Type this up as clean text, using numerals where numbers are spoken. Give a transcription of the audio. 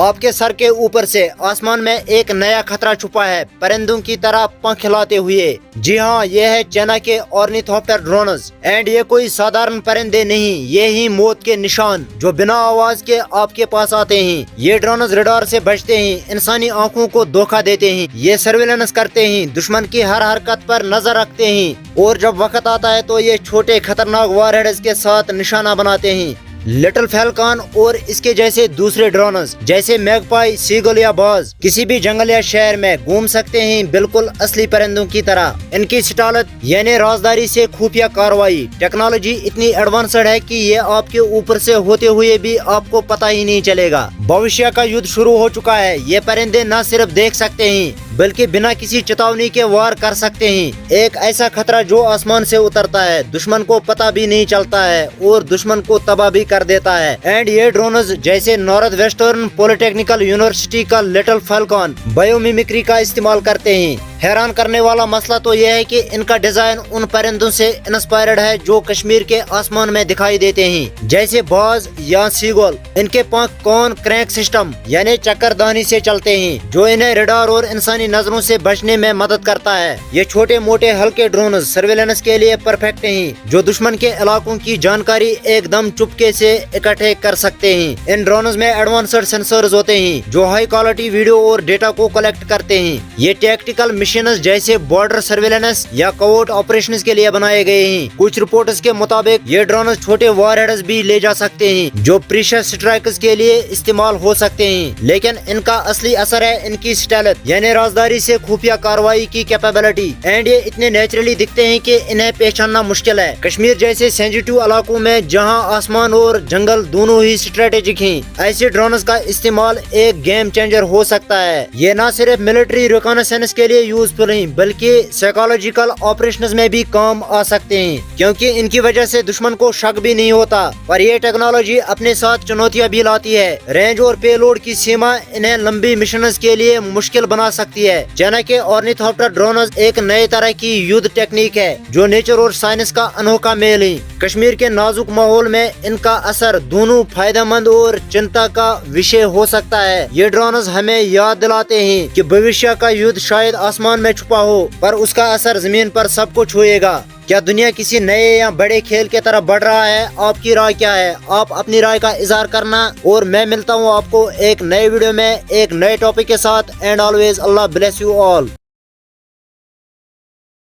आपके सर के ऊपर से आसमान में एक नया खतरा छुपा है, परिंदों की तरह पंख हिलाते हुए। जी हाँ, ये है चाइना के ऑर्निथोप्टर ड्रोन्स। एंड ये कोई साधारण परिंदे नहीं, ये ही मौत के निशान जो बिना आवाज के आपके पास आते हैं। ये ड्रोन्स रडार से बचते हैं, इंसानी आंखों को धोखा देते हैं, ये सर्विलेंस करते हैं, दुश्मन की हर हरकत पर नजर रखते हैं, और जब वक्त आता है तो ये छोटे खतरनाक वॉरहेड्स के साथ निशाना बनाते हैं। लिटिल फैल्कन और इसके जैसे दूसरे ड्रोन्स जैसे मैगपाई, सीगल या बाज किसी भी जंगल या शहर में घूम सकते हैं, बिल्कुल असली परिंदों की तरह। इनकी स्टालत यानी राजदारी से खुफिया कार्रवाई टेक्नोलॉजी इतनी एडवांस्ड है कि ये आपके ऊपर से होते हुए भी आपको पता ही नहीं चलेगा। भविष्य का युद्ध शुरू हो चुका है। ये परिंदे न सिर्फ देख सकते हैं बल्कि बिना किसी चेतावनी के वार कर सकते हैं। एक ऐसा खतरा जो आसमान से उतरता है, दुश्मन को पता भी नहीं चलता है और दुश्मन को तबाह भी कर देता है। एंड ये ड्रोन्स जैसे नॉर्थ वेस्टर्न पॉलिटेक्निकल यूनिवर्सिटी का लिटिल फैल्कन बायोमिमिक्री का इस्तेमाल करते हैं। हैरान करने वाला मसला तो यह है कि इनका डिजाइन उन परिंदों से इंस्पायर्ड है जो कश्मीर के आसमान में दिखाई देते हैं, जैसे बाज या सीगल। इनके पंख कौन क्रैंक सिस्टम यानी चक्करदानी से चलते हैं, जो इन्हें रडार और इंसानी नजरों से बचने में मदद करता है। ये छोटे मोटे हल्के ड्रोन सर्वेलेंस के लिए परफेक्ट हैं, जो दुश्मन के इलाकों की जानकारी एकदम चुपके से इकट्ठे कर सकते हैं। इन ड्रोन्स में एडवांस्ड सेंसर्स होते हैं जो हाई क्वालिटी वीडियो और डेटा को कलेक्ट करते हैं। ये टैक्टिकल मिशंस जैसे बॉर्डर सर्वेलेंस या कवर्ट ऑपरेशंस के लिए बनाए गए हैं। कुछ रिपोर्ट्स के मुताबिक ये ड्रोन छोटे वॉरहेड्स भी ले जा सकते हैं जो प्रीशियस स्ट्राइक्स के लिए इस्तेमाल हो सकते हैं, लेकिन इनका असली असर है इनकी स्टाइलत यानी राजदारी से खुफिया कार्रवाई की कैपेबिलिटी। एंड ये इतने नेचुरली दिखते हैं कि इन्हें पहचानना मुश्किल है। कश्मीर जैसे सेंसिटिव इलाकों में जहां आसमान और जंगल दोनों ही स्ट्रेटेजिक हैं, ऐसे ड्रोन्स का इस्तेमाल एक गेम चेंजर हो सकता है। ये न सिर्फ मिलिट्री रिकॉनेसेंस के लिए यूजफुल नहीं बल्कि साइकोलॉजिकल ऑपरेशंस में भी काम आ सकते हैं, क्योंकि इनकी वजह से दुश्मन को शक भी नहीं होता। पर ये टेक्नोलॉजी अपने साथ चुनौतियां भी लाती है। रेंज और पेलोड की सीमा इन्हें लंबी मिशंस के लिए मुश्किल बना सकती है। चाइना के ऑर्निथोप्टर ड्रोन्स एक नए तरह की युद्ध टेक्निक है जो नेचर और साइंस का अनोखा मेल है। कश्मीर के नाजुक माहौल में इनका असर दोनों फायदेमंद और चिंता का विषय हो सकता है। ये ड्रोन्स हमें याद दिलाते हैं कि भविष्य का युद्ध शायद आसमान में छुपा हो, पर उसका असर जमीन पर सबको छुएगा। क्या दुनिया किसी नए या बड़े खेल की तरफ बढ़ रहा है? आपकी राय क्या है? आप अपनी राय का इजहार करना, और मैं मिलता हूँ आपको एक नए वीडियो में एक नए टॉपिक के साथ। And always Allah bless you all.